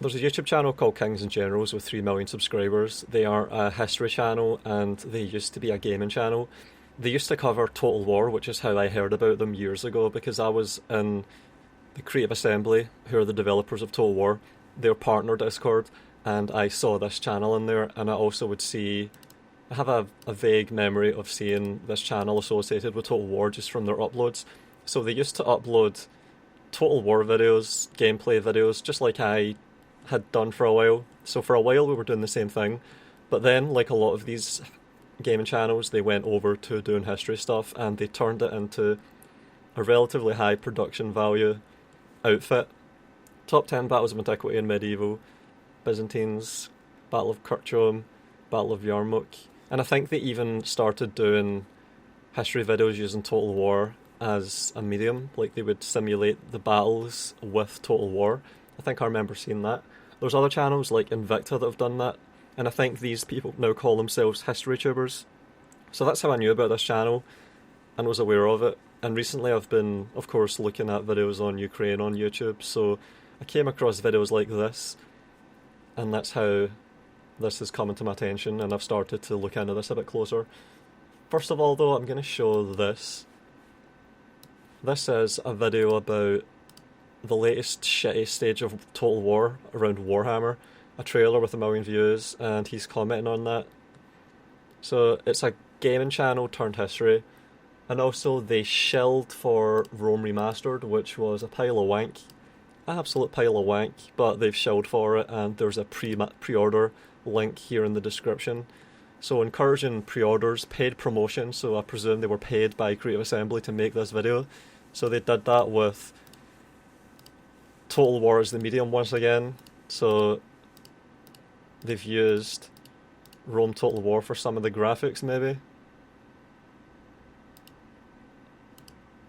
There's a YouTube channel called Kings and Generals with 3 million subscribers. They are a history channel and they used to be a gaming channel. They used to cover Total War, which is how I heard about them years ago, because I was in the Creative Assembly, who are the developers of Total War, their partner Discord, and I saw this channel in there, and I also would see... I have a vague memory of seeing this channel associated with Total War just from their uploads. So they used to upload Total War videos, gameplay videos, just like I had done for a while. So for a while we were doing the same thing, but then, like a lot of these gaming channels, they went over to doing history stuff, and they turned it into a relatively high production value outfit. Top 10 battles of antiquity and medieval, Byzantines, Battle of Kirchholm, Battle of Yarmouk, and I think they even started doing history videos using Total War as a medium, like they would simulate the battles with Total War. I think I remember seeing that. There's other channels like Invicta that have done that, and I think these people now call themselves history tubers. So that's how I knew about this channel and was aware of it. And recently I've been, of course, looking at videos on Ukraine on YouTube, so I came across videos like this, and that's how this has come into my attention, and I've started to look into this a bit closer. First of all, though, I'm going to show this. This is a video about the latest shitty stage of Total War around Warhammer, a trailer with 1 million views, and he's commenting on that. So it's a gaming channel turned history, and also they shilled for Rome Remastered, which was a pile of wank. An absolute pile of wank, but they've shilled for it, and there's a pre-order link here in the description. So encouraging pre-orders, paid promotion, so I presume they were paid by Creative Assembly to make this video. So they did that with Total War as the medium once again. So they've used Rome Total War for some of the graphics, maybe.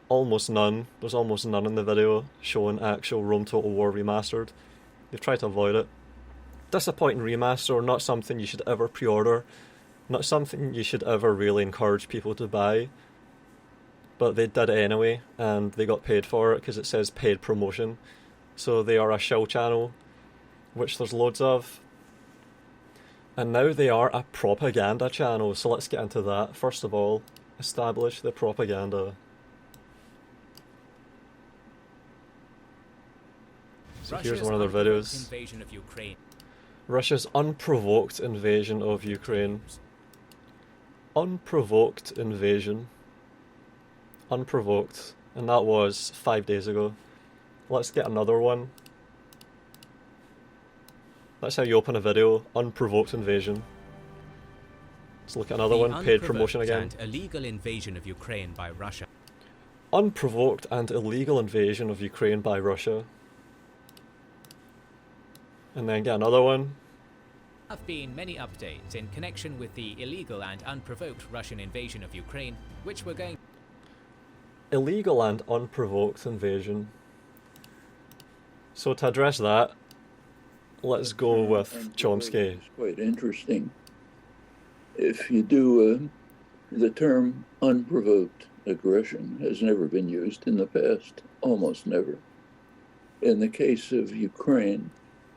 Almost none. There's almost none in the video showing actual Rome Total War remastered. They've tried to avoid it. Disappointing remaster, not something you should ever pre-order. Not something you should ever really encourage people to buy. But they did it anyway, and they got paid for it because it says paid promotion. So they are a shill channel, which there's loads of. And now they are a propaganda channel, so let's get into that. First of all, establish the propaganda. So here's one of their videos. Invasion of Ukraine. Russia's unprovoked invasion of Ukraine. Unprovoked invasion. Unprovoked. And that was 5 days ago. Let's get another one. That's how you open a video. Unprovoked invasion. Let's look at another one. Paid promotion again. And illegal invasion of Ukraine by Russia. Unprovoked and illegal invasion of Ukraine by Russia. And then get another one. There have been many updates in connection with the illegal and unprovoked Russian invasion of Ukraine, which we're going... Illegal and unprovoked invasion. So to address that, let's go with Chomsky. It's quite interesting. If you do, the term unprovoked aggression has never been used in the past, almost never. In the case of Ukraine,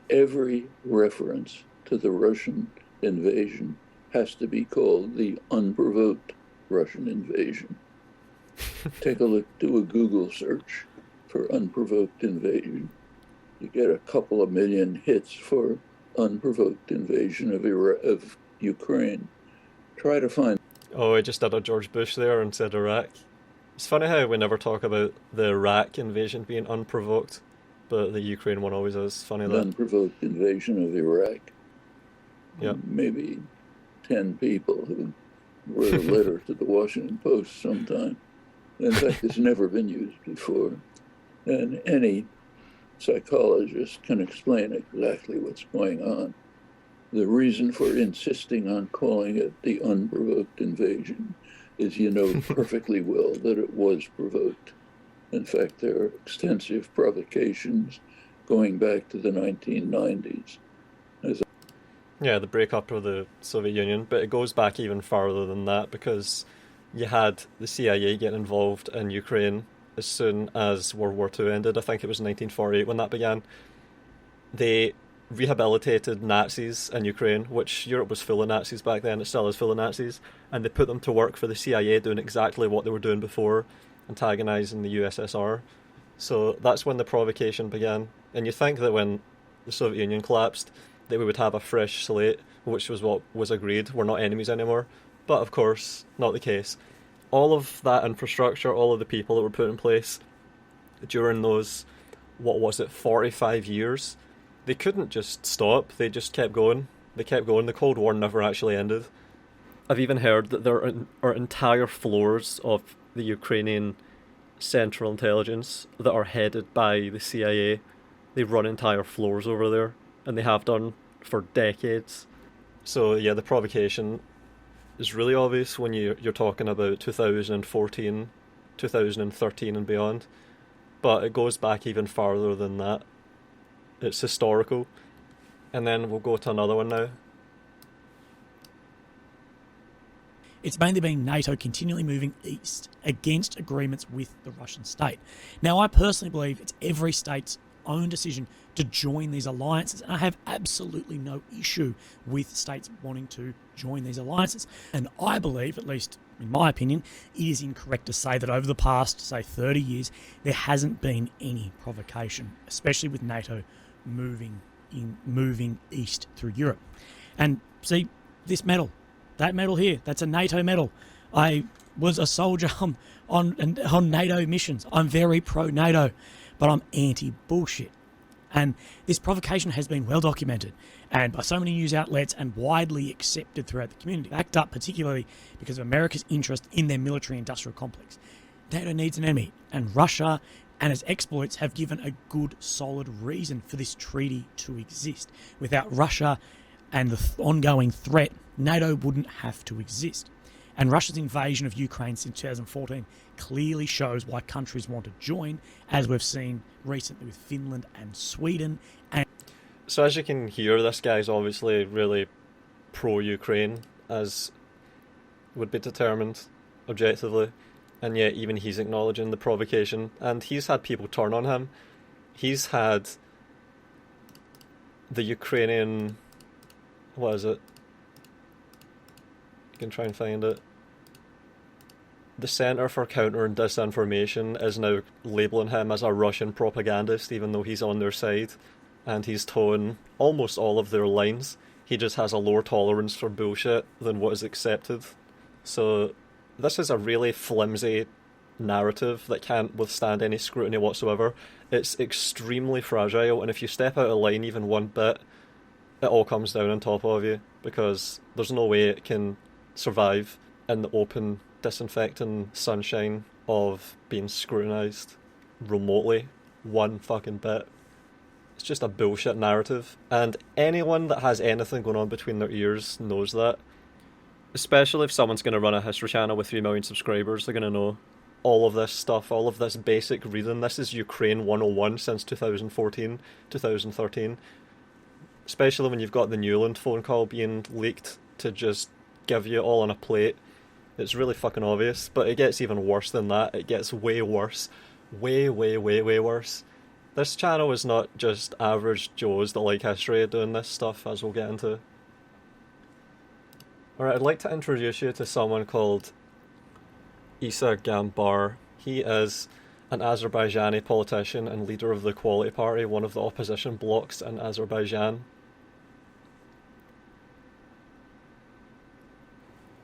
every reference to the Russian invasion has to be called the unprovoked Russian invasion. Take a look, do a Google search for unprovoked invasion. You get a couple of million hits for unprovoked invasion of Ukraine. Try to find... Oh, I just did a George Bush there and said Iraq. It's funny how we never talk about the Iraq invasion being unprovoked, but the Ukraine one always is. Funny that. Unprovoked invasion of Iraq. Yep. Maybe 10 people who wrote a letter to the Washington Post sometime. In fact, it's never been used before. And any psychologist can explain exactly what's going on. The reason for insisting on calling it the unprovoked invasion is you know perfectly well that it was provoked. In fact, there are extensive provocations going back to the 1990s. Yeah, the breakup of the Soviet Union, but it goes back even farther than that because you had the CIA getting involved in Ukraine as soon as World War II ended. I think it was 1948 when that began. They rehabilitated Nazis in Ukraine, which Europe was full of Nazis back then, it still is full of Nazis, and they put them to work for the CIA doing exactly what they were doing before, antagonising the USSR. So that's when the provocation began. And you think that when the Soviet Union collapsed, that we would have a fresh slate, which was what was agreed. We're not enemies anymore. But of course, not the case. All of that infrastructure, all of the people that were put in place during those, 45 years, they couldn't just stop. They just kept going. They kept going. The Cold War never actually ended. I've even heard that there are entire floors of the Ukrainian Central Intelligence that are headed by the CIA. They run entire floors over there, and they have done for decades. So yeah, the provocation is really obvious when you're talking about 2014, 2013 and beyond. But it goes back even farther than that. It's historical. And then we'll go to another one now. It's mainly been NATO continually moving east against agreements with the Russian state. Now, I personally believe it's every state's own decision to join these alliances, and I have absolutely no issue with states wanting to join these alliances. And I believe, at least in my opinion, it is incorrect to say that over the past, say, 30 years, there hasn't been any provocation, especially with NATO moving east through Europe. And see, this medal, that medal here, that's a NATO medal. I was a soldier on NATO missions. I'm very pro-NATO, but I'm anti-bullshit. And this provocation has been well documented and by so many news outlets and widely accepted throughout the community, backed up particularly because of America's interest in their military-industrial complex. NATO needs an enemy, and Russia and its exploits have given a good, solid reason for this treaty to exist. Without Russia and the ongoing threat, NATO wouldn't have to exist. And Russia's invasion of Ukraine since 2014 clearly shows why countries want to join, as we've seen recently with Finland and Sweden. And so as you can hear, this guy's obviously really pro-Ukraine, as would be determined objectively. And yet even he's acknowledging the provocation. And he's had people turn on him. He's had the Ukrainian... What is it? You can try and find it. The Centre for Counter and Disinformation is now labelling him as a Russian propagandist, even though he's on their side. And he's towing almost all of their lines. He just has a lower tolerance for bullshit than what is accepted. So this is a really flimsy narrative that can't withstand any scrutiny whatsoever. It's extremely fragile, and if you step out of line even one bit, it all comes down on top of you, because there's no way it can survive in the open, disinfecting sunshine of being scrutinised remotely one fucking bit. It's just a bullshit narrative, and anyone that has anything going on between their ears knows that. Especially if someone's going to run a history channel with 3 million subscribers, they're going to know all of this stuff, all of this basic reading. This is Ukraine 101 since 2014, 2013. Especially when you've got the Newland phone call being leaked to just give you all on a plate. It's really fucking obvious, but it gets even worse than that. It gets way worse. Way, way, way, way worse. This channel is not just average Joes that like history doing this stuff, as we'll get into. Alright, I'd like to introduce you to someone called Isa Gambar. He is an Azerbaijani politician and leader of the Equality Party, one of the opposition blocs in Azerbaijan.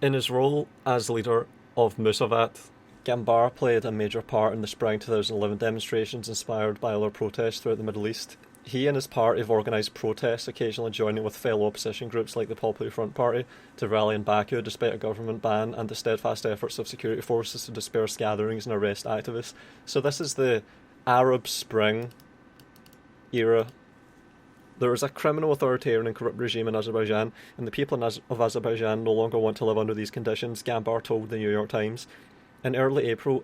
In his role as leader of Musavat, Gambar played a major part in the spring 2011 demonstrations inspired by other protests throughout the Middle East. He and his party have organised protests, occasionally joining with fellow opposition groups like the Popular Front Party to rally in Baku despite a government ban and the steadfast efforts of security forces to disperse gatherings and arrest activists. So this is the Arab Spring era. There is a criminal, authoritarian and corrupt regime in Azerbaijan, and the people of Azerbaijan no longer want to live under these conditions, Gambar told the New York Times. In early April,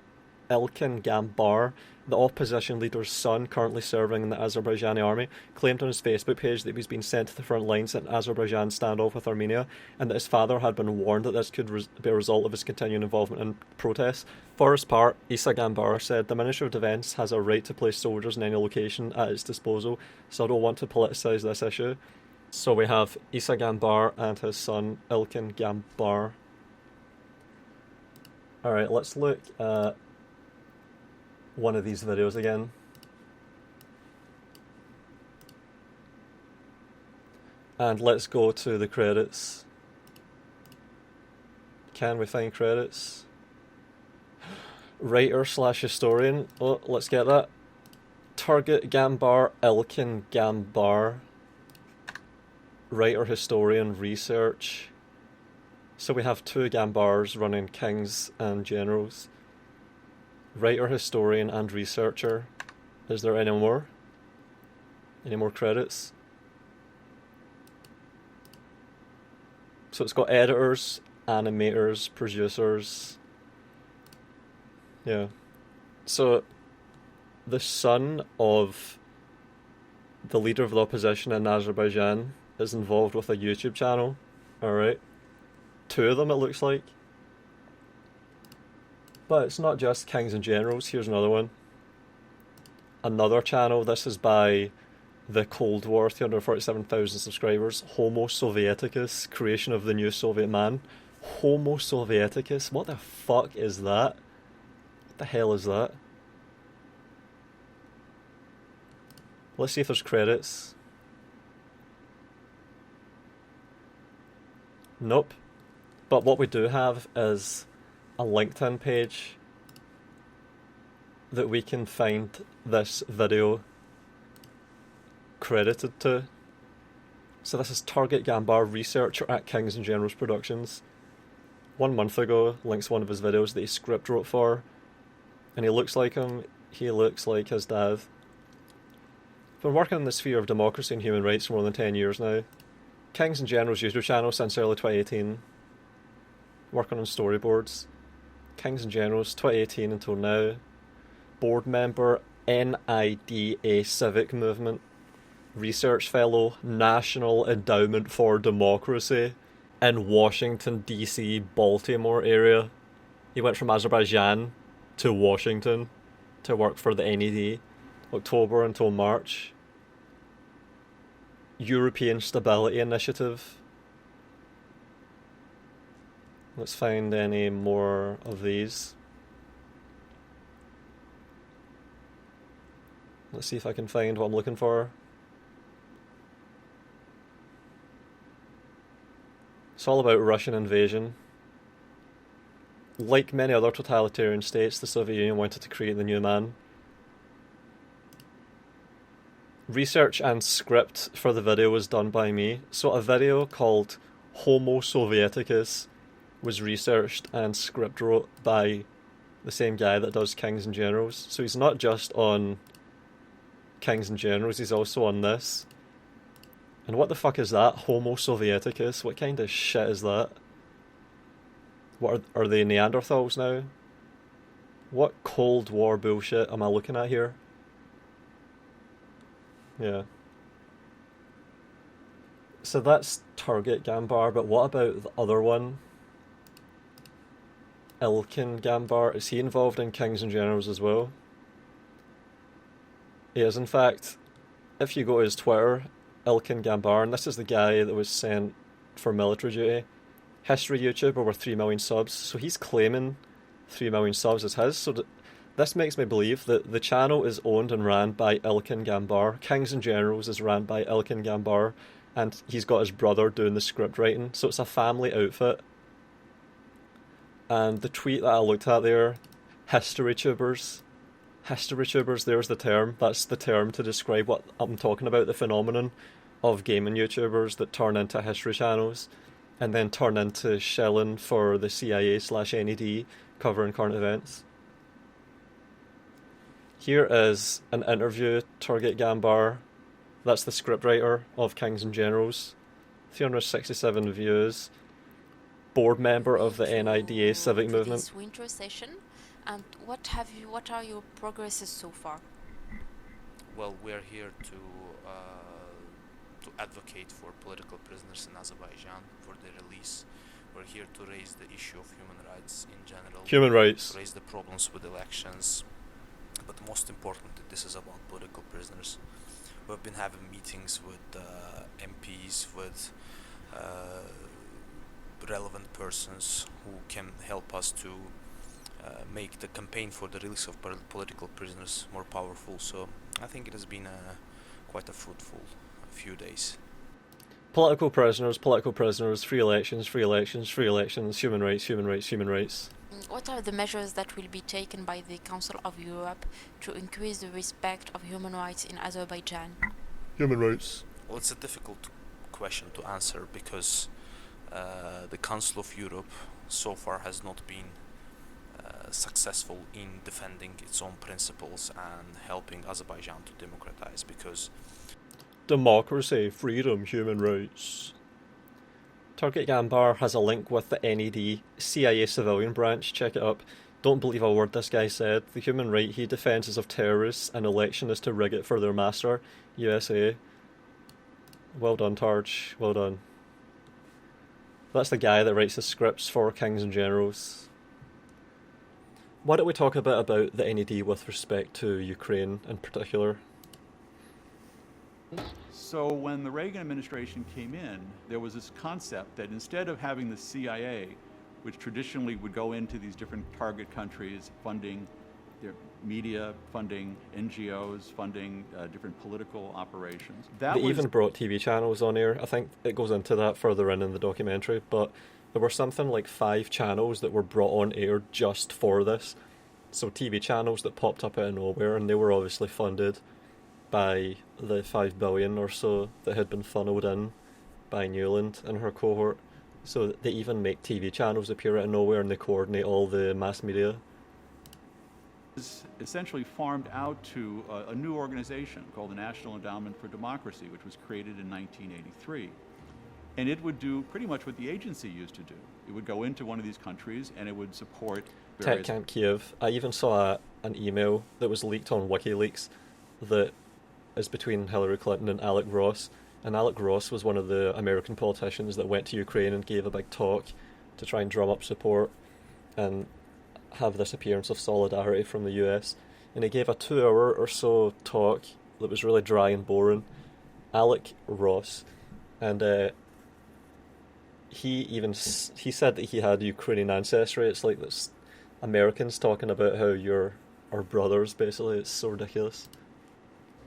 Ilkin Gambar, the opposition leader's son currently serving in the Azerbaijani army, claimed on his Facebook page that he's been sent to the front lines in Azerbaijan's standoff with Armenia, and that his father had been warned that this could be a result of his continuing involvement in protests. For his part, Isa Gambar said, "The Ministry of Defence has a right to place soldiers in any location at its disposal, so I don't want to politicise this issue." So we have Isa Gambar and his son Ilkin Gambar. Alright, let's look at one of these videos again. And let's go to the credits. Can we find credits? Writer/historian. Oh, let's get that. Target Gambar, Ilkin Gambar. Writer, historian, research. So we have two Gambars running kings and generals. Writer, historian, and researcher. Is there any more? Any more credits? So it's got editors, animators, producers. Yeah. So the son of the leader of the opposition in Azerbaijan is involved with a YouTube channel. Alright. Two of them, it looks like. But it's not just Kings and Generals. Here's another one. Another channel. This is by the Cold War, 347,000 subscribers. Homo Sovieticus, creation of the new Soviet man. Homo Sovieticus? What the fuck is that? What the hell is that? Let's see if there's credits. Nope. But what we do have is a LinkedIn page that we can find this video credited to. So this is Target Gambar, researcher at Kings and Generals Productions. 1 month ago, links one of his videos that he script wrote for. And he looks like him, he looks like his dad. Been working in the sphere of democracy and human rights for more than 10 years now. Kings and Generals YouTube channel since early 2018. Working on storyboards. Kings and Generals 2018 until now. Board member, NED Civic Movement. Research fellow, National Endowment for Democracy in Washington DC, Baltimore area. He went from Azerbaijan to Washington to work for the NED. October until March. European Stability Initiative. Let's find any more of these. Let's see if I can find what I'm looking for. It's all about Russian invasion. Like many other totalitarian states, the Soviet Union wanted to create the new man. Research and script for the video was done by me. So a video called Homo Sovieticus was researched and script wrote by the same guy that does Kings and Generals. So he's not just on Kings and Generals, he's also on this. And what the fuck is that? Homo Sovieticus? What kind of shit is that? What are they Neanderthals now? What Cold War bullshit am I looking at here? Yeah. So that's Target Gambar, but what about the other one? Ilkin Gambar, is he involved in Kings and Generals as well? He is, in fact. If you go to his Twitter, Ilkin Gambar, and this is the guy that was sent for military duty. History YouTuber with 3 million subs, so he's claiming 3 million subs as his, so this makes me believe that the channel is owned and ran by Ilkin Gambar. Kings and Generals is ran by Ilkin Gambar, and he's got his brother doing the script writing, so it's a family outfit. And the tweet that I looked at there, HistoryTubers. HistoryTubers, there's the term. That's the term to describe what I'm talking about, the phenomenon of gaming YouTubers that turn into history channels and then turn into shilling for the CIA/NED covering current events. Here is an interview, Target Gambar. That's the scriptwriter of Kings and Generals. 367 views. Board member of the NIDA Civic Movement. This winter session, And what are your progresses so far? Well, we're here to advocate for political prisoners in Azerbaijan, for their release. We're here to raise the issue of human rights in general. Human rights. To raise the problems with elections. But most importantly, this is about political prisoners. We've been having meetings with MPs, with relevant persons who can help us to make the campaign for the release of political prisoners more powerful. So I think it has been quite a fruitful few days. Political prisoners, free elections, free elections, free elections, human rights, human rights, human rights. What are the measures that will be taken by the Council of Europe to increase the respect of human rights in Azerbaijan? Human rights. Well, it's a difficult question to answer because the Council of Europe so far has not been successful in defending its own principles and helping Azerbaijan to democratize, because democracy, freedom, human rights. Turgut Gambar has a link with the NED, CIA civilian branch, check it up. Don't believe a word this guy said. The human right he defends is of terrorists, an election is to rig it for their master, USA. Well done, Tarj, well done. That's the guy that writes the scripts for Kings and Generals. Why don't we talk a bit about the NED with respect to Ukraine in particular? So when the Reagan administration came in, there was this concept that instead of having the CIA, which traditionally would go into these different target countries, funding their media, funding NGOs, funding different political operations. They even brought TV channels on air. I think it goes into that further in the documentary, but there were something like 5 channels that were brought on air just for this. So TV channels that popped up out of nowhere, and they were obviously funded by the 5 billion or so that had been funneled in by Newland and her cohort. So they even make TV channels appear out of nowhere, and they coordinate all the mass media. Is essentially farmed out to a new organization called the National Endowment for Democracy, which was created in 1983. And it would do pretty much what the agency used to do. It would go into one of these countries and it would support various... TechCamp Kiev. I even saw an email that was leaked on WikiLeaks that is between Hillary Clinton and Alec Ross. And Alec Ross was one of the American politicians that went to Ukraine and gave a big talk to try and drum up support and have this appearance of solidarity from the US. And he gave a 2-hour or so talk that was really dry and boring. Alec Ross. And he said that he had Ukrainian ancestry. It's like this Americans talking about how you're our brothers, basically. It's so ridiculous.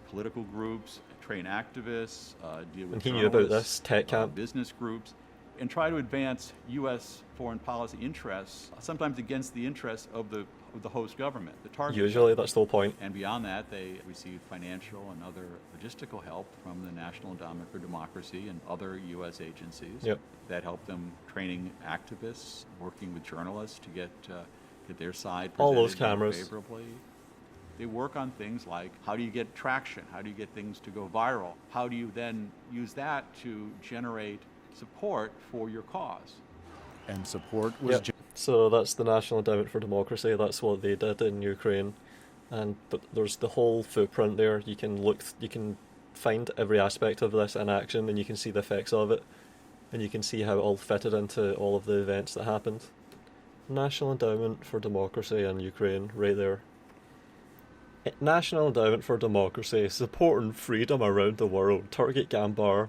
Political groups, train activists, deal with and he knew about this, TechCamp. Business groups, and try to advance U.S. foreign policy interests, sometimes against the interests of the host government, the target. Usually, that's the whole point. And beyond that, they receive financial and other logistical help from the National Endowment for Democracy and other U.S. agencies that help them training activists, working with journalists to get their side presented all those cameras favorably. They work on things like how do you get traction, how do you get things to go viral, how do you then use that to generate support for your cause. And support was... So that's the National Endowment for Democracy, that's what they did in Ukraine. But there's the whole footprint there. You can find every aspect of this in action, and you can see the effects of it. And you can see how it all fitted into all of the events that happened. National Endowment for Democracy in Ukraine, right there. National Endowment for Democracy, supporting freedom around the world, Turgut Gambar.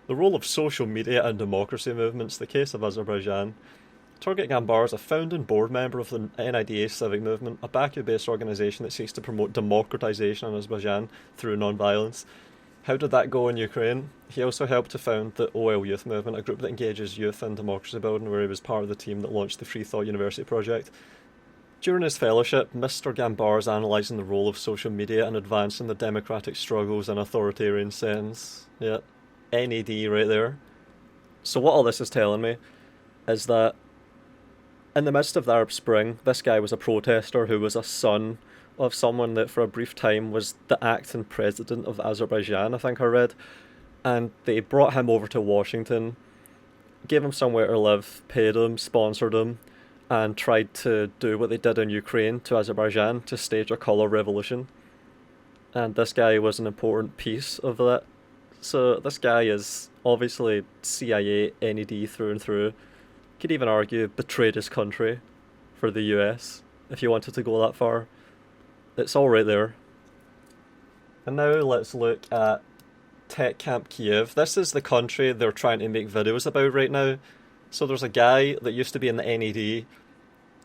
The role of social media and democracy movements, the case of Azerbaijan. Turgut Gambar is a founding board member of the NED civic movement, a Baku-based organisation that seeks to promote democratisation in Azerbaijan through non-violence. How did that go in Ukraine? He also helped to found the OL Youth Movement, a group that engages youth in democracy building, where he was part of the team that launched the Free Thought University project. During his fellowship, Mr. Gambar is analysing the role of social media and advancing the democratic struggles in authoritarian settings. Yeah, NED right there. So what all this is telling me is that in the midst of the Arab Spring, this guy was a protester who was a son of someone that for a brief time was the acting president of Azerbaijan, I think I read. And they brought him over to Washington, gave him somewhere to live, paid him, sponsored him, and tried to do what they did in Ukraine to Azerbaijan to stage a colour revolution. And this guy was an important piece of that. So this guy is obviously CIA, NED through and through. Could even argue betrayed his country for the US, if you wanted to go that far. It's all right there. And now let's look at TechCamp Kiev. This is the country they're trying to make videos about right now. So there's a guy that used to be in the NED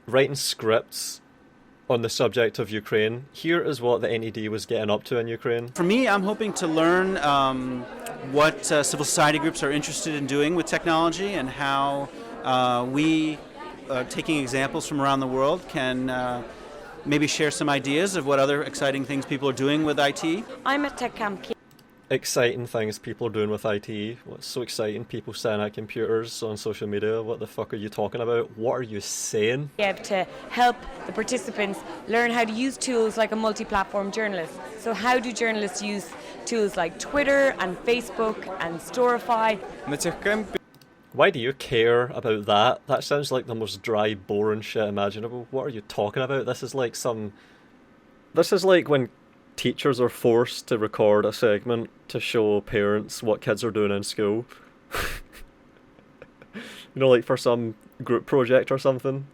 writing scripts on the subject of Ukraine. Here is what the NED was getting up to in Ukraine. For me, I'm hoping to learn what civil society groups are interested in doing with technology and how we, taking examples from around the world, can maybe share some ideas of what other exciting things people are doing with IT. I'm at TechCamp. Exciting things people are doing with IT. What's so exciting? People saying at computers on social media. What the fuck are you talking about? What are you saying? To help the participants learn how to use tools like a multi-platform journalist. So how do journalists use tools like Twitter and Facebook and Storify? Why do you care about that? That sounds like the most dry, boring shit imaginable. What are you talking about? This is like when teachers are forced to record a segment to show parents what kids are doing in school. Like for some group project or something.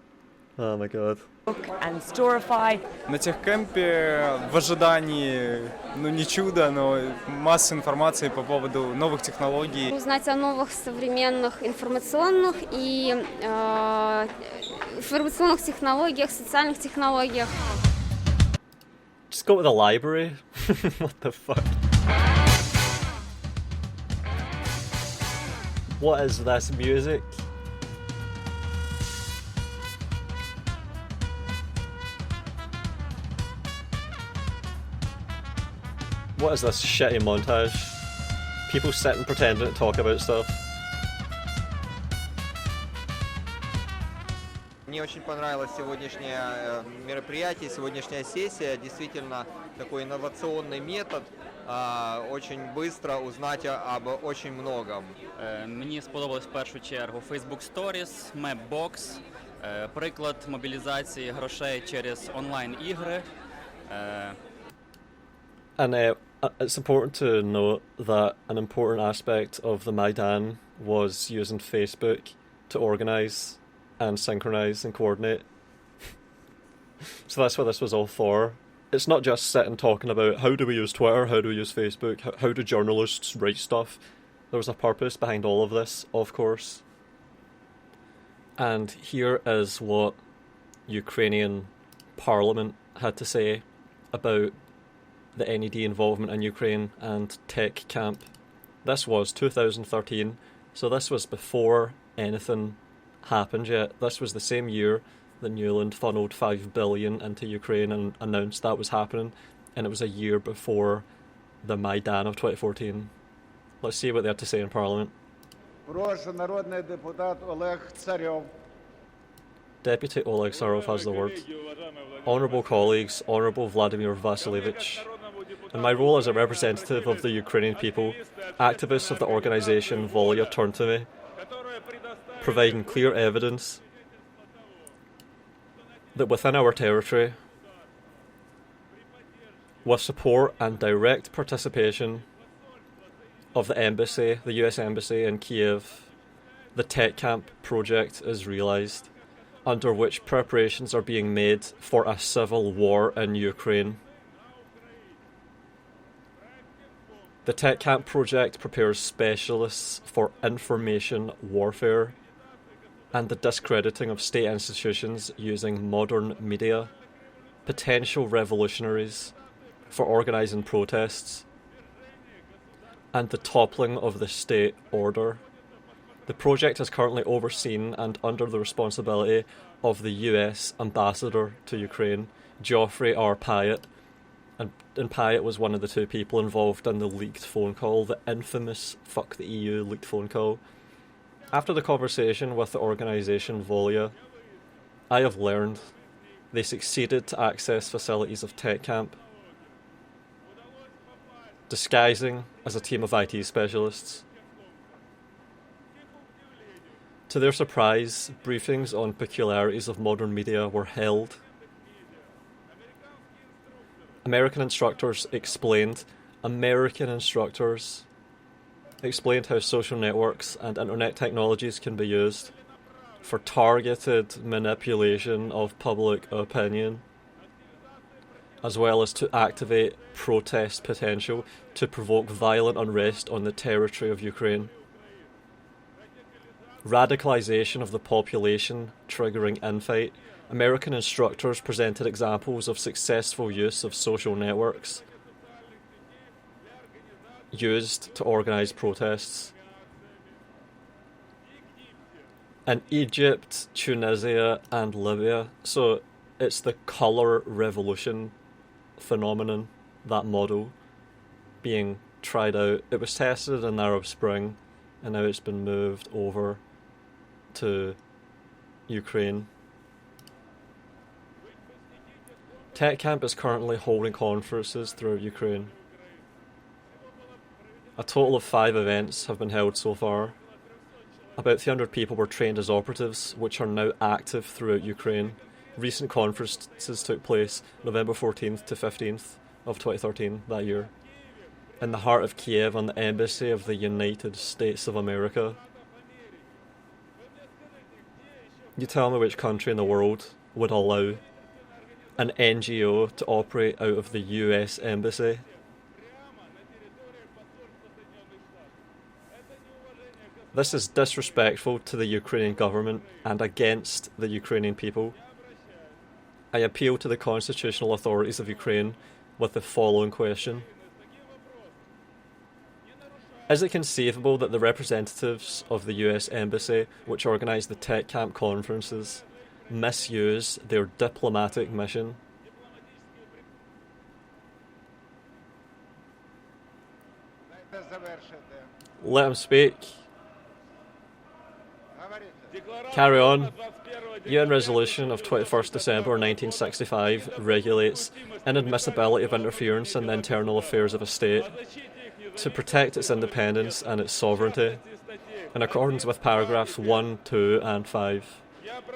Oh my god. And Storify. На техкемпе в ожидании, не чуда, но масса информации по поводу новых технологий. Узнать о новых современных информационных технологиях, социальных технологиях. Just go to the library. What the fuck? What is this music? What is this shitty montage? People sitting pretending to talk about stuff. Мне очень понравилось сегодняшнее мероприятие, сегодняшняя сессия. Действительно такой инновационный метод, очень быстро узнать об очень многом. Мені сподобалось в першу чергу Facebook Stories, Mapbox, приклад мобілізації грошей через онлайн-ігри. And it's important to note that an important aspect of the Maidan was using Facebook to organise and synchronise and coordinate. So that's what this was all for. It's not just sitting talking about how do we use Twitter, how do we use Facebook, how do journalists write stuff. There was a purpose behind all of this, of course. And here is what Ukrainian Parliament had to say about the NED involvement in Ukraine and TechCamp. This was 2013, so this was before anything happened yet. This was the same year that Newland funneled $5 billion into Ukraine and announced that was happening, and it was a year before the Maidan of 2014. Let's see what they had to say in Parliament. Deputy Oleg Sarov has the word. Honourable colleagues, Honourable Vladimir Vasilievich, in my role as a representative of the Ukrainian people, activists of the organisation Volia turned to me, providing clear evidence that within our territory, with support and direct participation of the embassy, the US Embassy in Kiev, the TechCamp project is realised, under which preparations are being made for a civil war in Ukraine. The TechCamp project prepares specialists for information warfare and the discrediting of state institutions using modern media, potential revolutionaries for organising protests, and the toppling of the state order. The project is currently overseen and under the responsibility of the US ambassador to Ukraine, Geoffrey R. Pyatt, and Pyatt was one of the two people involved in the leaked phone call, the infamous Fuck the EU leaked phone call. After the conversation with the organisation Volia, I have learned they succeeded to access facilities of TechCamp, disguising as a team of IT specialists. To their surprise, briefings on peculiarities of modern media were held. American instructors explained how social networks and internet technologies can be used for targeted manipulation of public opinion, as well as to activate protest potential to provoke violent unrest on the territory of Ukraine. Radicalization of the population triggering infight. American instructors presented examples of successful use of social networks used to organize protests in Egypt, Tunisia and Libya. So it's the colour revolution phenomenon, that model being tried out. It was tested in the Arab Spring and now it's been moved over to Ukraine. TechCamp is currently holding conferences throughout Ukraine. A total of 5 events have been held so far. About 300 people were trained as operatives, which are now active throughout Ukraine. Recent conferences took place November 14th to 15th of 2013 that year, in the heart of Kiev on the embassy of the United States of America. You tell me which country in the world would allow an NGO to operate out of the US embassy? This is disrespectful to the Ukrainian government and against the Ukrainian people. I appeal to the constitutional authorities of Ukraine with the following question. Is it conceivable that the representatives of the US Embassy, which organise the TechCamp conferences, misuse their diplomatic mission? Let him speak. Carry on. UN resolution of 21st December 1965 regulates inadmissibility of interference in the internal affairs of a state to protect its independence and its sovereignty, in accordance with paragraphs 1, 2 and 5.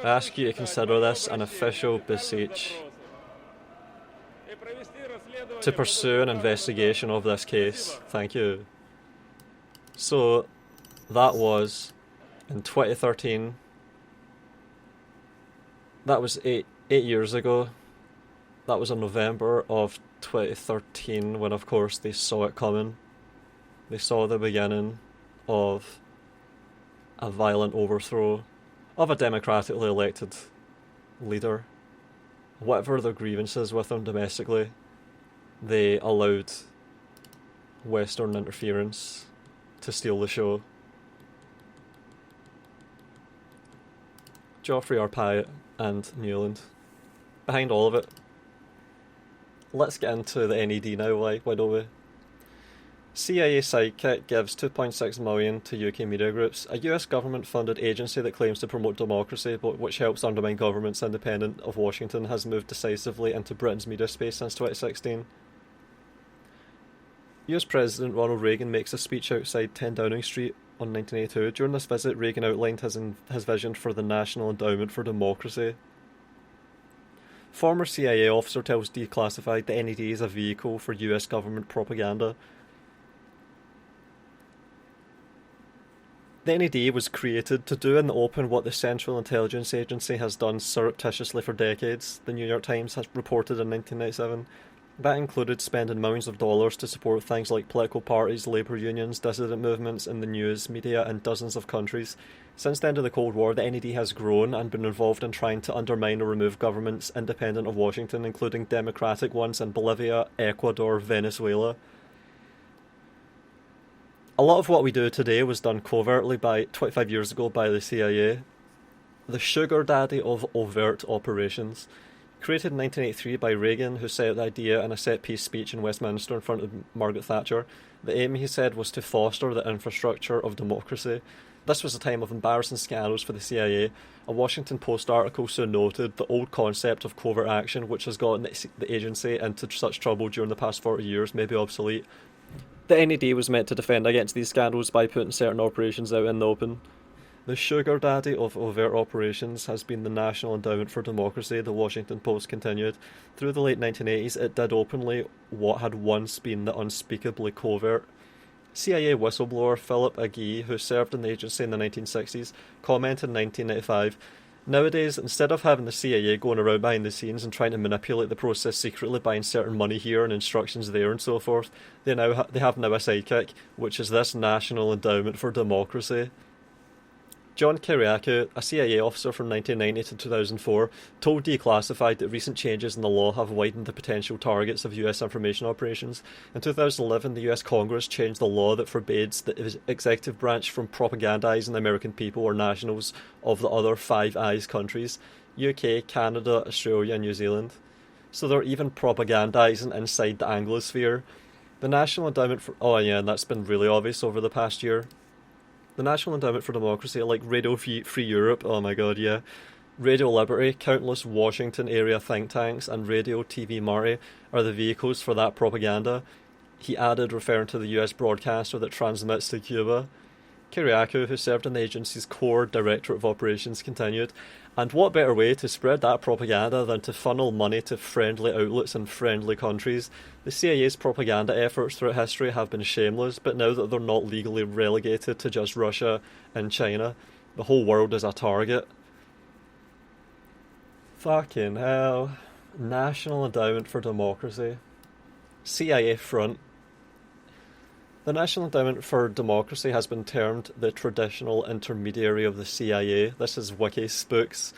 I ask you to consider this an official beseech to pursue an investigation of this case. Thank you. So, that was in 2013. That was eight years ago. That was in November of 2013 when, of course, they saw it coming. They saw the beginning of a violent overthrow of a democratically elected leader. Whatever their grievances with him domestically, they allowed Western interference to steal the show. Joffrey Arpaio and Newland. Behind all of it. Let's get into the NED now, why don't we? CIA sidekick gives $2.6 million to UK media groups. A US government-funded agency that claims to promote democracy but which helps undermine governments independent of Washington has moved decisively into Britain's media space since 2016. US President Ronald Reagan makes a speech outside 10 Downing Street on 1982. During this visit, Reagan outlined his vision for the National Endowment for Democracy. Former CIA officer tells Declassified the NED is a vehicle for US government propaganda. The NED was created to do in the open what the Central Intelligence Agency has done surreptitiously for decades, the New York Times has reported in 1997. That included spending millions of dollars to support things like political parties, labour unions, dissident movements in the news, media in dozens of countries. Since the end of the Cold War, the NED has grown and been involved in trying to undermine or remove governments independent of Washington, including democratic ones in Bolivia, Ecuador, Venezuela. A lot of what we do today was done covertly 25 years ago by the CIA. The sugar daddy of overt operations. Created in 1983 by Reagan, who set out the idea in a set-piece speech in Westminster in front of Margaret Thatcher. The aim, he said, was to foster the infrastructure of democracy. This was a time of embarrassing scandals for the CIA. A Washington Post article soon noted the old concept of covert action, which has gotten the agency into such trouble during the past 40 years, may be obsolete. The NED was meant to defend against these scandals by putting certain operations out in the open. The sugar daddy of overt operations has been the National Endowment for Democracy, the Washington Post continued. Through the late 1980s, it did openly what had once been the unspeakably covert. CIA whistleblower Philip Agee, who served in the agency in the 1960s, commented in 1995, "Nowadays, instead of having the CIA going around behind the scenes and trying to manipulate the process secretly by inserting money here and instructions there and so forth, they have now a sidekick, which is this National Endowment for Democracy." John Kiriakou, a CIA officer from 1990 to 2004, told Declassified that recent changes in the law have widened the potential targets of US information operations. In 2011, the US Congress changed the law that forbids the executive branch from propagandizing the American people or nationals of the other Five Eyes countries: UK, Canada, Australia and New Zealand. So they're even propagandizing inside the Anglosphere. The National Endowment for... Oh yeah, and that's been really obvious over the past year. The National Endowment for Democracy, like Radio Free Europe, oh my god, yeah, Radio Liberty, countless Washington area think tanks, and Radio TV Marty are the vehicles for that propaganda, he added, referring to the US broadcaster that transmits to Cuba. Kiriakou, who served in the agency's core Directorate of Operations, continued, "And what better way to spread that propaganda than to funnel money to friendly outlets in friendly countries? The CIA's propaganda efforts throughout history have been shameless, but now that they're not legally relegated to just Russia and China, the whole world is a target." Fucking hell. National Endowment for Democracy. CIA front. The National Endowment for Democracy has been termed the traditional intermediary of the CIA. This is Wikispooks.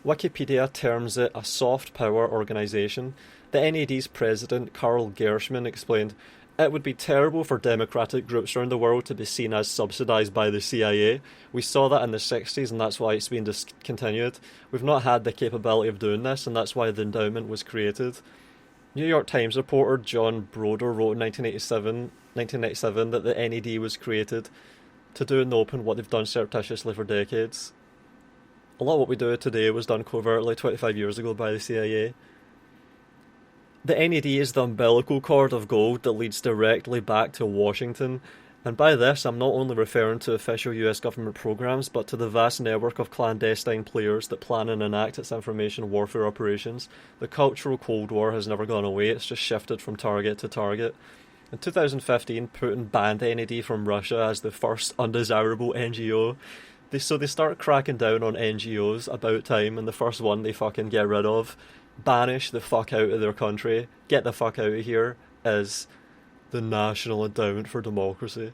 Wikipedia terms it a soft power organisation. The NED's president, Carl Gershman, explained, "It would be terrible for democratic groups around the world to be seen as subsidised by the CIA. We saw that in the 60s and that's why it's been discontinued. We've not had the capability of doing this and that's why the endowment was created." New York Times reporter John Broder wrote in 1997 that the NED was created to do in the open what they've done surreptitiously for decades. A lot of what we do today was done covertly 25 years ago by the CIA. The NED is the umbilical cord of gold that leads directly back to Washington, and by this I'm not only referring to official US government programs, but to the vast network of clandestine players that plan and enact its information warfare operations. The cultural Cold War has never gone away, it's just shifted from target to target. In 2015, Putin banned NED from Russia as the first undesirable NGO. So they start cracking down on NGOs about time, and the first one they fucking get rid of, banish the fuck out of their country, get the fuck out of here, is the National Endowment for Democracy.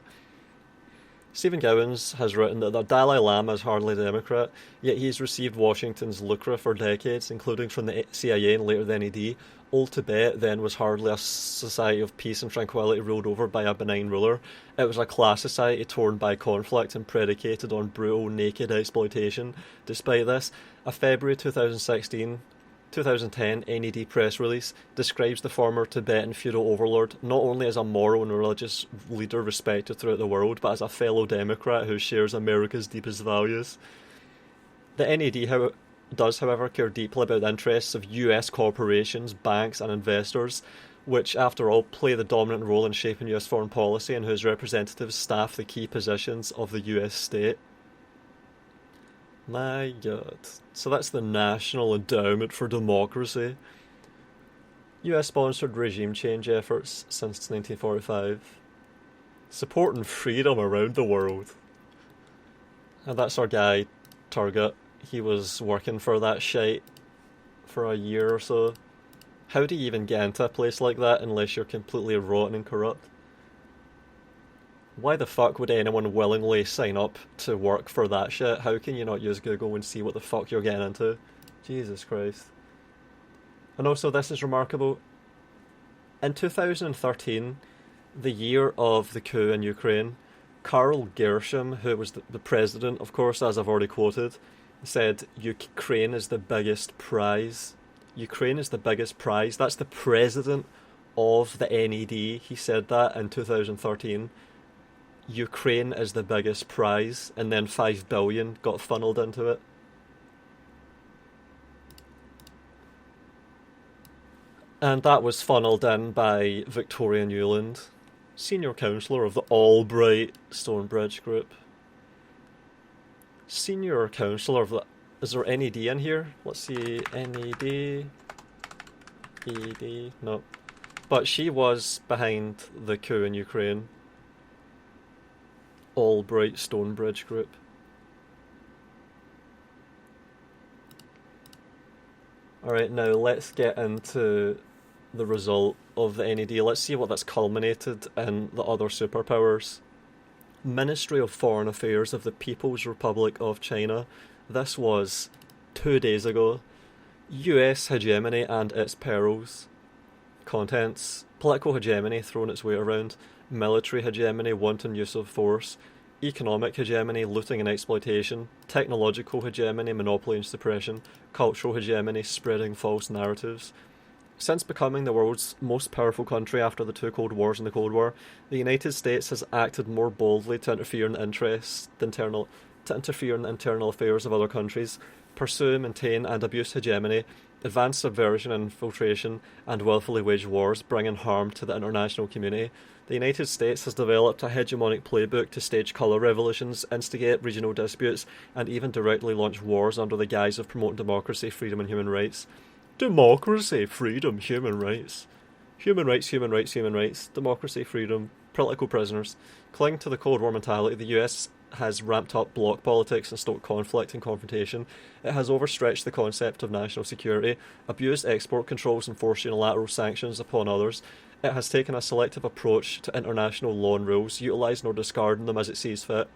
Stephen Gowans has written that the Dalai Lama is hardly a Democrat, yet he's received Washington's lucre for decades, including from the CIA and later the NED. Old Tibet then was hardly a society of peace and tranquility ruled over by a benign ruler. It was a class society torn by conflict and predicated on brutal, naked exploitation. Despite this, a February 2010 NED press release describes the former Tibetan feudal overlord not only as a moral and religious leader respected throughout the world, but as a fellow Democrat who shares America's deepest values. The NED does, however, care deeply about the interests of US corporations, banks and investors, which, after all, play the dominant role in shaping US foreign policy and whose representatives staff the key positions of the US state. My god. So that's the National Endowment for Democracy. US-sponsored regime change efforts since 1945. Supporting freedom around the world. And that's our guy, Turgut. He was working for that shite for a year or so. How do you even get into a place like that unless you're completely rotten and corrupt? Why the fuck would anyone willingly sign up to work for that shit? How can you not use Google and see what the fuck you're getting into? Jesus Christ. And also, this is remarkable. In 2013, the year of the coup in Ukraine, Karl Gershom, who was the president, of course, as I've already quoted, said Ukraine is the biggest prize. Ukraine is the biggest prize. That's the president of the NED. He said that in 2013. Ukraine is the biggest prize, and then 5 billion got funneled into it. And that was funneled in by Victoria Newland, senior counsellor of the Albright Stonebridge Group. senior counselor of the... Is there NED in here? Let's see, NED... ED... No. But she was behind the coup in Ukraine. Albright Stonebridge Group. Alright, now let's get into the result of the NED. Let's see what that's culminated in the other superpowers. Ministry of Foreign Affairs of the People's Republic of China. This was 2 days ago. US hegemony and its perils. Contents: political hegemony throwing its weight around, military hegemony, wanton use of force, economic hegemony, looting and exploitation, technological hegemony, monopoly and suppression, cultural hegemony, spreading false narratives. Since becoming the world's most powerful country after the two Cold Wars and the Cold War, the United States has acted more boldly to interfere in internal affairs of other countries, pursue, maintain and abuse hegemony, advance subversion and infiltration, and willfully wage wars, bringing harm to the international community. The United States has developed a hegemonic playbook to stage colour revolutions, instigate regional disputes, and even directly launch wars under the guise of promoting democracy, freedom and human rights. Democracy, freedom, human rights. Human rights, human rights, human rights. Democracy, freedom, political prisoners. Clinging to the Cold War mentality, the US has ramped up bloc politics and stoked conflict and confrontation. It has overstretched the concept of national security, abused export controls and forced unilateral sanctions upon others. It has taken a selective approach to international law and rules, utilising or discarding them as it sees fit,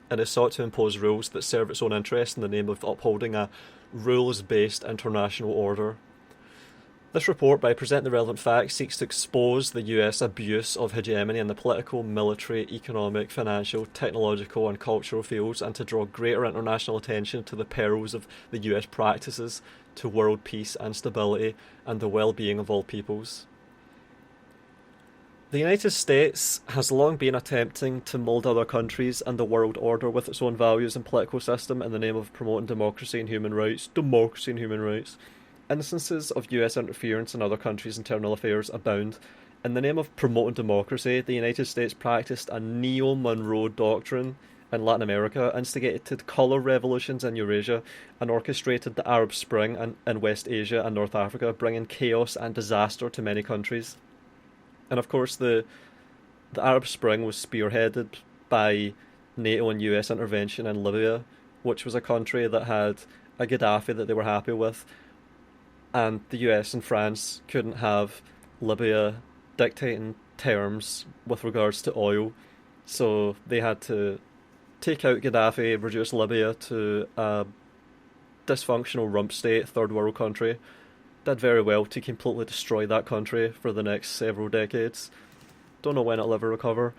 and has sought to impose rules that serve its own interests in the name of upholding a rules-based international order. This report, by presenting the relevant facts, seeks to expose the US abuse of hegemony in the political, military, economic, financial, technological and cultural fields, and to draw greater international attention to the perils of the US practices to world peace and stability and the well-being of all peoples. The United States has long been attempting to mould other countries and the world order with its own values and political system in the name of promoting democracy and human rights. Democracy and human rights. Instances of US interference in other countries' internal affairs abound. In the name of promoting democracy, the United States practiced a neo-Monroe doctrine in Latin America, instigated colour revolutions in Eurasia, and orchestrated the Arab Spring in West Asia and North Africa, bringing chaos and disaster to many countries. And of course, the Arab Spring was spearheaded by NATO and US intervention in Libya, which was a country that had a Gaddafi that they were happy with, and the US and France couldn't have Libya dictating terms with regards to oil, so they had to take out Gaddafi, reduce Libya to a dysfunctional rump state, third world country. Did very well to completely destroy that country for the next several decades. Don't know when it'll ever recover.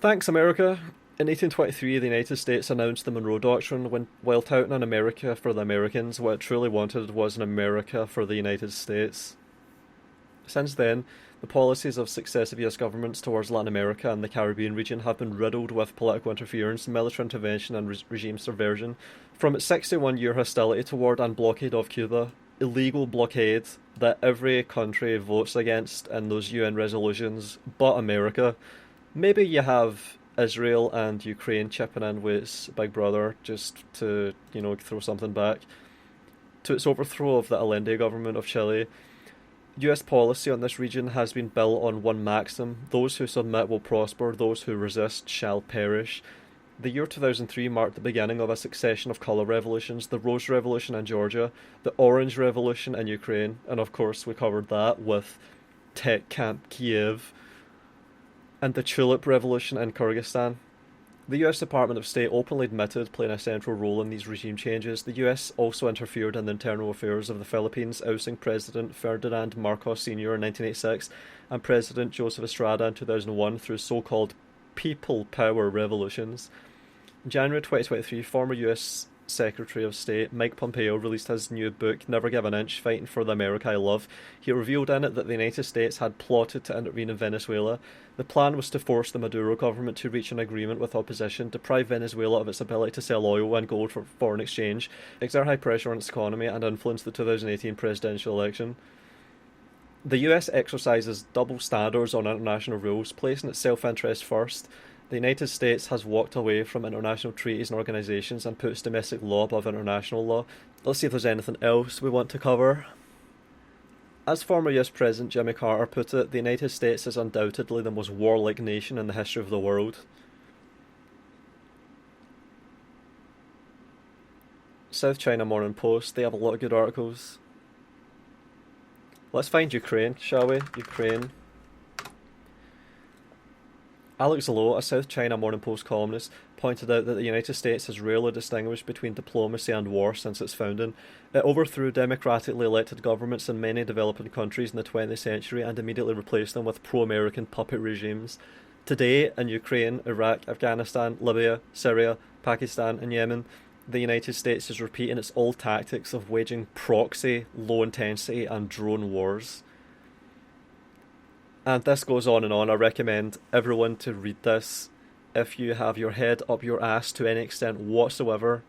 Thanks, America. In 1823, the United States announced the Monroe Doctrine while touting an America for the Americans. What it truly wanted was an America for the United States. Since then, the policies of successive US governments towards Latin America and the Caribbean region have been riddled with political interference, military intervention and regime subversion. From its 61-year hostility toward and blockade of Cuba, illegal blockade that every country votes against in those UN resolutions but America. Maybe you have Israel and Ukraine chipping in with its big brother just to, throw something back. To its overthrow of the Allende government of Chile, US policy on this region has been built on one maxim: those who submit will prosper, those who resist shall perish. The year 2003 marked the beginning of a succession of colour revolutions: the Rose Revolution in Georgia, the Orange Revolution in Ukraine, and of course we covered that with TechCamp Kiev, and the Tulip Revolution in Kyrgyzstan. The US Department of State openly admitted playing a central role in these regime changes. The US also interfered in the internal affairs of the Philippines, ousting President Ferdinand Marcos Sr. in 1986 and President Joseph Estrada in 2001 through so-called people power revolutions. In January 2023, former US Secretary of State Mike Pompeo released his new book, Never Give an Inch, Fighting for the America I Love. He revealed in it that the United States had plotted to intervene in Venezuela. The plan was to force the Maduro government to reach an agreement with opposition, deprive Venezuela of its ability to sell oil and gold for foreign exchange, exert high pressure on its economy, and influence the 2018 presidential election. The US exercises double standards on international rules, placing its self-interest first The United States has walked away from international treaties and organisations and puts domestic law above international law. Let's see if there's anything else we want to cover. As former US President Jimmy Carter put it, the United States is undoubtedly the most warlike nation in the history of the world. South China Morning Post, they have a lot of good articles. Let's find Ukraine, shall we? Ukraine. Alex Lowe, a South China Morning Post columnist, pointed out that the United States has rarely distinguished between diplomacy and war since its founding. It overthrew democratically elected governments in many developing countries in the 20th century and immediately replaced them with pro-American puppet regimes. Today, in Ukraine, Iraq, Afghanistan, Libya, Syria, Pakistan and Yemen, the United States is repeating its old tactics of waging proxy, low-intensity and drone wars. And this goes on and on. I recommend everyone to read this if you have your head up your ass to any extent whatsoever.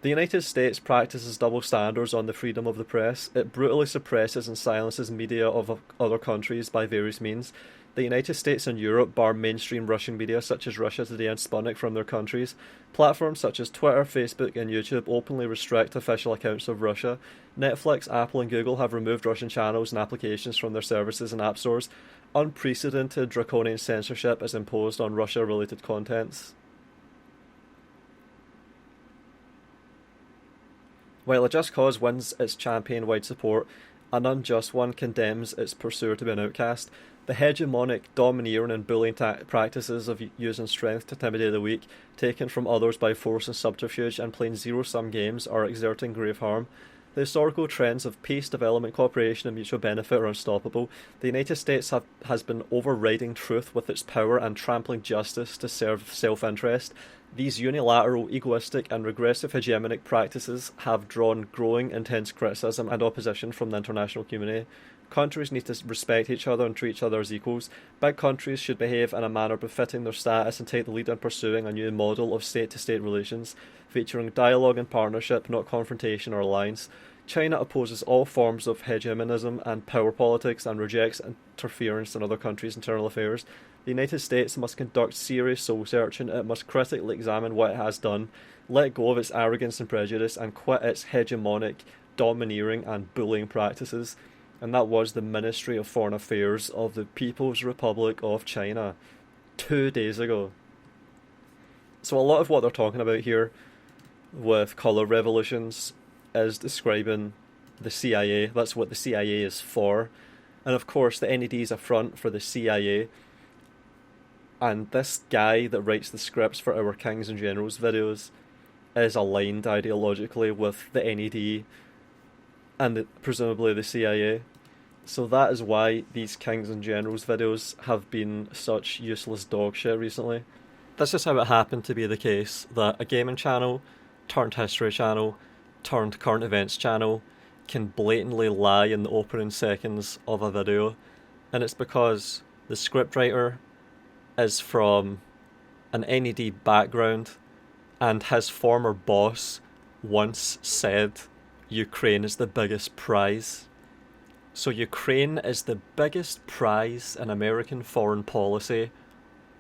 The United States practices double standards on the freedom of the press. It brutally suppresses and silences media of other countries by various means. The United States and Europe bar mainstream Russian media such as Russia Today and Sputnik from their countries. Platforms such as Twitter, Facebook and YouTube openly restrict official accounts of Russia. Netflix, Apple and Google have removed Russian channels and applications from their services and app stores. Unprecedented draconian censorship is imposed on Russia-related contents. While a just cause wins its champion-wide support, an unjust one condemns its pursuer to be an outcast. The hegemonic, domineering and bullying practices of using strength to intimidate the weak, taken from others by force and subterfuge, and playing zero-sum games are exerting grave harm. The historical trends of peace, development, cooperation and mutual benefit are unstoppable. The United States has been overriding truth with its power and trampling justice to serve self-interest. These unilateral, egoistic and regressive hegemonic practices have drawn growing intense criticism and opposition from the international community. Countries need to respect each other and treat each other as equals. Big countries should behave in a manner befitting their status and take the lead in pursuing a new model of state-to-state relations, featuring dialogue and partnership, not confrontation or alliance. China opposes all forms of hegemonism and power politics and rejects interference in other countries' internal affairs. The United States must conduct serious soul-searching. It must critically examine what it has done, let go of its arrogance and prejudice, and quit its hegemonic, domineering and bullying practices. And that was the Ministry of Foreign Affairs of the People's Republic of China 2 days ago. So a lot of what they're talking about here with colour revolutions is describing the CIA. That's what the CIA is for. And of course the NED is a front for the CIA. And this guy that writes the scripts for our Kings and Generals videos is aligned ideologically with the NED and presumably the CIA. So that is why these Kings and Generals videos have been such useless dog shit recently. This is how it happened to be the case that a gaming channel turned history channel turned current events channel can blatantly lie in the opening seconds of a video, and it's because the scriptwriter is from an NED background and his former boss once said Ukraine is the biggest prize. So Ukraine is the biggest prize in American foreign policy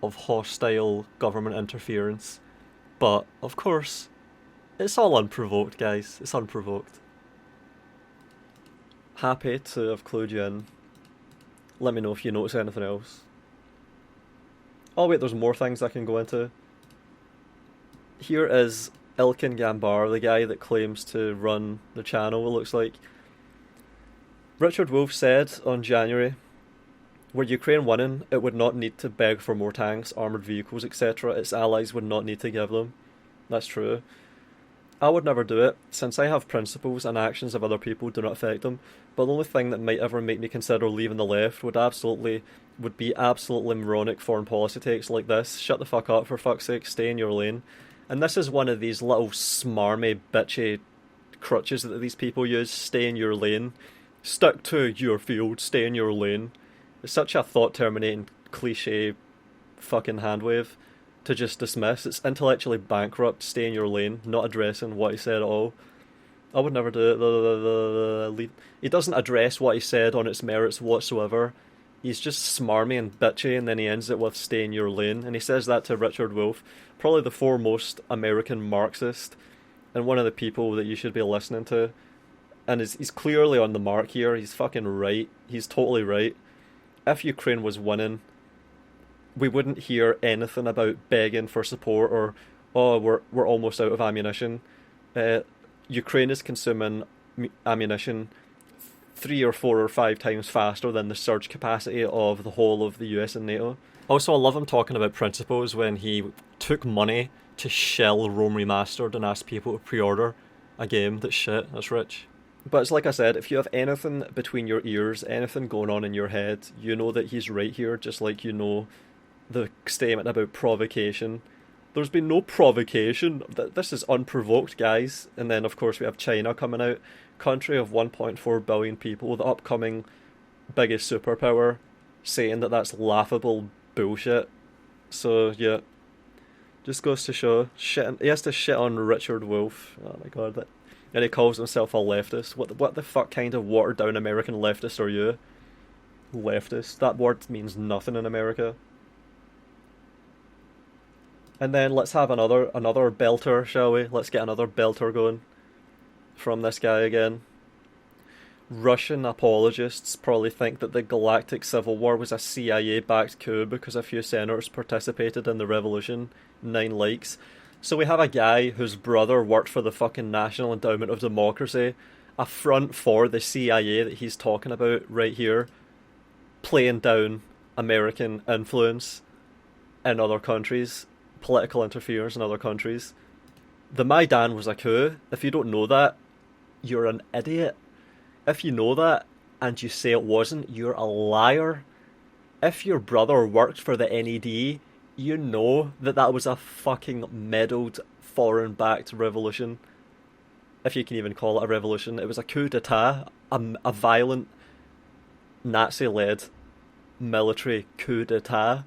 of hostile government interference. But, of course, it's all unprovoked, guys. It's unprovoked. Happy to have clued you in. Let me know if you notice anything else. Oh wait, there's more things I can go into. Here is Ilkin Gambar, the guy that claims to run the channel, it looks like. Richard Wolff said on January, were Ukraine winning, it would not need to beg for more tanks, armoured vehicles, etc. Its allies would not need to give them. That's true. I would never do it, since I have principles and actions of other people do not affect them, but the only thing that might ever make me consider leaving the left would be absolutely moronic foreign policy takes like this. Shut the fuck up, for fuck's sake, stay in your lane. And this is one of these little smarmy, bitchy crutches that these people use. Stay in your lane. Stick to your field, stay in your lane. It's such a thought-terminating, cliche fucking handwave to just dismiss. It's intellectually bankrupt, stay in your lane, not addressing what he said at all. I would never do it. He doesn't address what he said on its merits whatsoever. He's just smarmy and bitchy, and then he ends it with "stay in your lane." And he says that to Richard Wolff, probably the foremost American Marxist, and one of the people that you should be listening to. And he's clearly on the mark here. He's fucking right. He's totally right. If Ukraine was winning, we wouldn't hear anything about begging for support or, oh, we're almost out of ammunition. Ukraine is consuming ammunition 3 or 4 or 5 times faster than the surge capacity of the whole of the US and NATO. Also, I love him talking about principles when he took money to shell Rome Remastered and asked people to pre-order a game that's shit. That's rich. But it's like I said, if you have anything between your ears, anything going on in your head, you know that he's right here, just like you know the statement about provocation. There's been no provocation. This is unprovoked, guys. And then, of course, we have China coming out. Country of 1.4 billion people, the upcoming biggest superpower, saying that that's laughable bullshit. So, yeah. Just goes to show. He has to shit on Richard Wolff. Oh my god. And he calls himself a leftist. What the fuck kind of watered down American leftist are you? Leftist. That word means nothing in America. And then let's have another belter, shall we? Let's get another belter going from this guy again. Russian apologists probably think that the Galactic Civil War was a CIA-backed coup because a few senators participated in the revolution. 9 likes. So we have a guy whose brother worked for the fucking National Endowment of Democracy, a front for the CIA that he's talking about right here, playing down American influence in other countries, political interference in other countries. The Maidan was a coup. If you don't know that, you're an idiot. If you know that and you say it wasn't, you're a liar. If your brother worked for the NED, you know that was a fucking meddled, foreign-backed revolution. If you can even call it a revolution. It was a coup d'etat, a violent, Nazi-led military coup d'etat.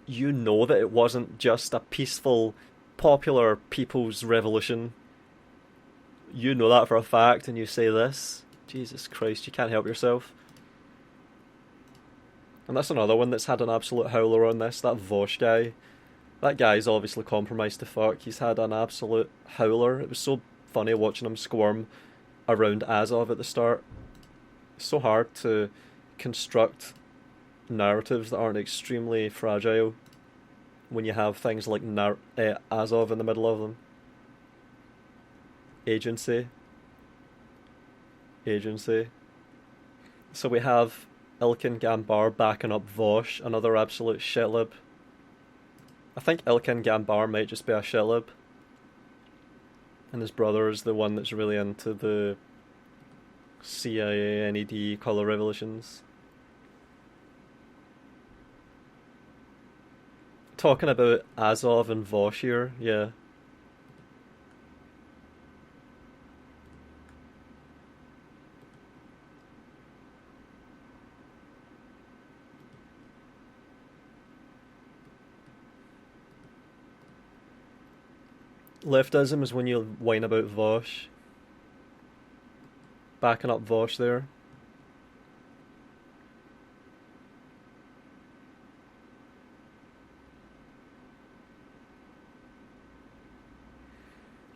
You know that it wasn't just a peaceful, popular people's revolution. You know that for a fact, and you say this. Jesus Christ, you can't help yourself. And that's another one that's had an absolute howler on this, that Vosh guy. That guy's obviously compromised to fuck. He's had an absolute howler. It was so funny watching him squirm around Azov at the start. It's so hard to construct narratives that aren't extremely fragile when you have things like Azov in the middle of them. Agency. So we have Ilkin Gambar backing up Vosh, another absolute shitlib. I think Ilkin Gambar might just be a shitlib. And his brother is the one that's really into the CIA, NED, colour revolutions. Talking about Azov and Vosh here, yeah. Leftism is when you whine about Vosh. Backing up Vosh there.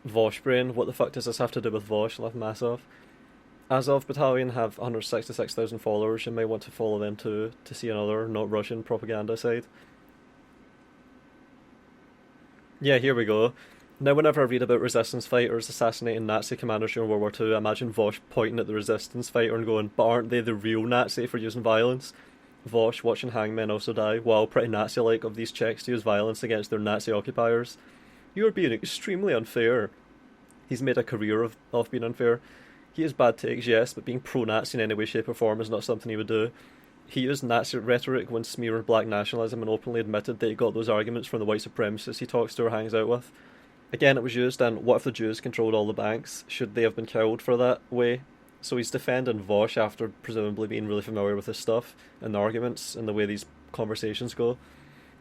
Vosh brain, what the fuck does this have to do with Vosh? Left Masov. Azov Battalion have 166,000 followers. You may want to follow them too to see another not Russian propaganda site. Yeah, here we go. Now whenever I read about resistance fighters assassinating Nazi commanders during World War II, I imagine Vosh pointing at the resistance fighter and going, but aren't they the real Nazi for using violence? Vosh watching hangmen also die, while pretty Nazi-like of these Czechs to use violence against their Nazi occupiers. You are being extremely unfair. He's made a career of being unfair. He has bad takes, yes, but being pro-Nazi in any way, shape or form is not something he would do. He used Nazi rhetoric when smearing black nationalism and openly admitted that he got those arguments from the white supremacists he talks to or hangs out with. Again, it was used in what if the Jews controlled all the banks? Should they have been killed for that way? So he's defending Vosh after presumably being really familiar with his stuff and the arguments and the way these conversations go.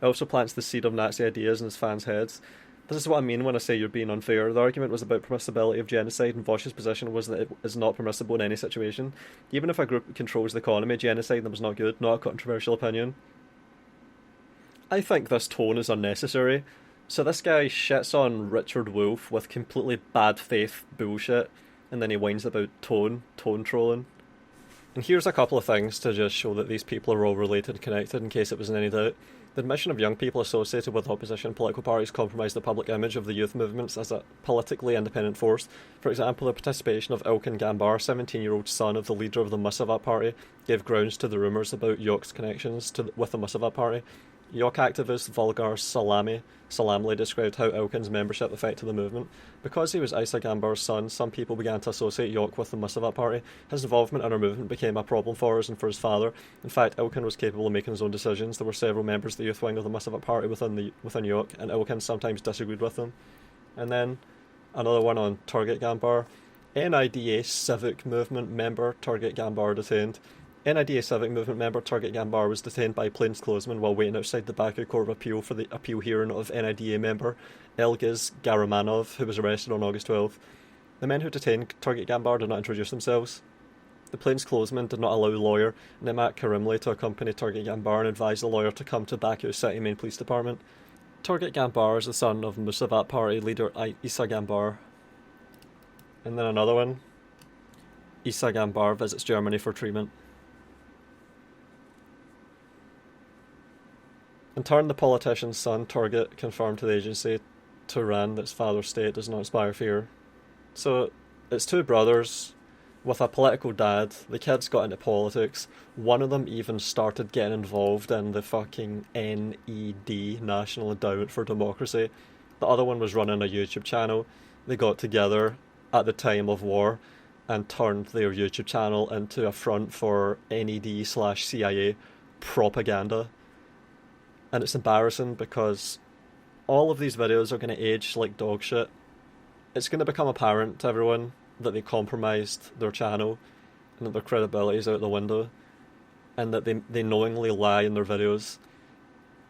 It also plants the seed of Nazi ideas in his fans' heads. This is what I mean when I say you're being unfair. The argument was about permissibility of genocide, and Vosh's position was that it is not permissible in any situation. Even if a group controls the economy, genocide them is not good, not a controversial opinion. I think this tone is unnecessary. So this guy shits on Richard Wolff with completely bad faith bullshit, and then he whines about tone trolling. And here's a couple of things to just show that these people are all related and connected, in case it was in any doubt. The admission of young people associated with opposition political parties compromised the public image of the youth movements as a politically independent force. For example, the participation of Ilkin Gambar, 17-year-old son of the leader of the Musavat party, gave grounds to the rumours about Yok's connections with the Musavat party. Yok activist Volgar Salamli described how Ilkin's membership affected the movement. Because he was Isa Gambar's son, some people began to associate Yok with the Musavat party. His involvement in our movement became a problem for us and for his father. In fact, Ilkin was capable of making his own decisions. There were several members of the youth wing of the Musavat party within Yok, and Ilkin sometimes disagreed with them. And then another one on Turgut Gambar. NIDA civic movement member Turgut Gambar detained. NIDA civic movement member Turgut Gambar was detained by plainclothesmen while waiting outside the Baku Court of Appeal for the appeal hearing of NIDA member Elgiz Garamanov, who was arrested on August 12th. The men who detained Turgut Gambar did not introduce themselves. The plainclothesmen did not allow lawyer Nemat Karimli to accompany Turgut Gambar and advise the lawyer to come to Baku City Main Police Department. Turgut Gambar is the son of Musavat party leader Isa Gambar. And then another one. Isa Gambar visits Germany for treatment. In turn, the politician's son, Turgut, confirmed to the agency Tehran that his father's state does not inspire fear. So, it's two brothers with a political dad. The kids got into politics. One of them even started getting involved in the fucking NED, National Endowment for Democracy. The other one was running a YouTube channel. They got together at the time of war and turned their YouTube channel into a front for NED/CIA propaganda. And it's embarrassing because all of these videos are going to age like dog shit. It's going to become apparent to everyone that they compromised their channel and that their credibility is out the window and that they knowingly lie in their videos,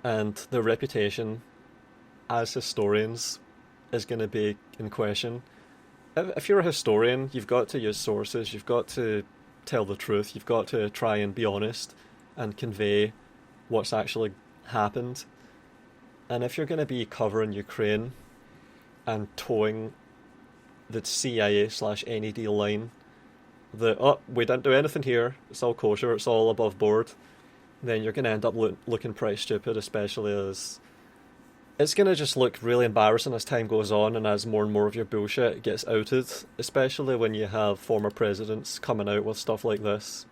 and their reputation as historians is going to be in question. If you're a historian, you've got to use sources, you've got to tell the truth, you've got to try and be honest and convey what's actually happened. And if you're going to be covering Ukraine and towing the CIA/NED line that, we didn't do anything here, it's all kosher, it's all above board, then you're going to end up looking pretty stupid, especially as it's going to just look really embarrassing as time goes on and as more and more of your bullshit gets outed, especially when you have former presidents coming out with stuff like this.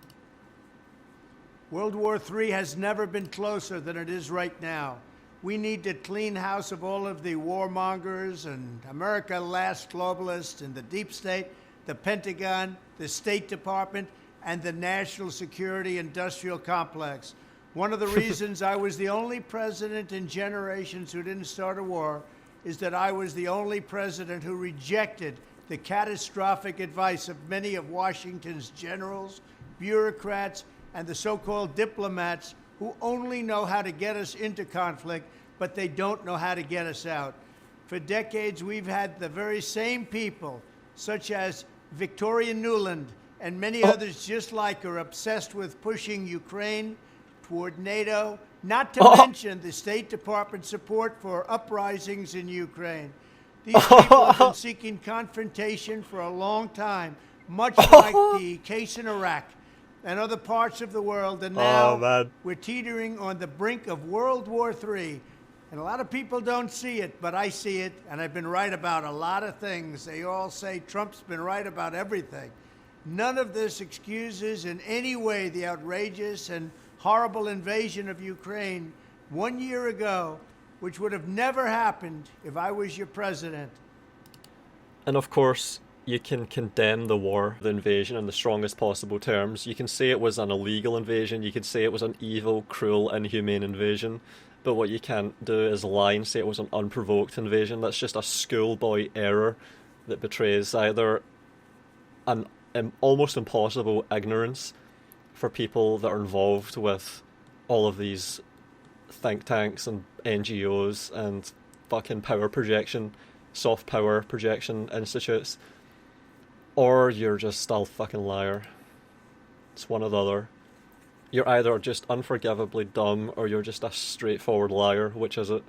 World War III has never been closer than it is right now. We need to clean house of all of the warmongers and America last globalists in the deep state, the Pentagon, the State Department, and the national security industrial complex. One of the reasons I was the only president in generations who didn't start a war is that I was the only president who rejected the catastrophic advice of many of Washington's generals, bureaucrats, and the so-called diplomats who only know how to get us into conflict, but they don't know how to get us out. For decades, we've had the very same people, such as Victoria Nuland and many others just like her, obsessed with pushing Ukraine toward NATO, not to mention the State Department support for uprisings in Ukraine. These people have been seeking confrontation for a long time, much like the case in Iraq and other parts of the world, and now we're teetering on the brink of World War III. And a lot of people don't see it, but I see it, and I've been right about a lot of things. They all say Trump's been right about everything. None of this excuses in any way the outrageous and horrible invasion of Ukraine 1 year ago, which would have never happened if I was your president. And of course, you can condemn the war, the invasion, in the strongest possible terms. You can say it was an illegal invasion, you can say it was an evil, cruel, inhumane invasion, but what you can't do is lie and say it was an unprovoked invasion. That's just a schoolboy error that betrays either an almost impossible ignorance for people that are involved with all of these think tanks and NGOs and fucking power projection, soft power projection institutes, or you're just a fucking liar. It's one or the other. You're either just unforgivably dumb, or you're just a straightforward liar. Which is it?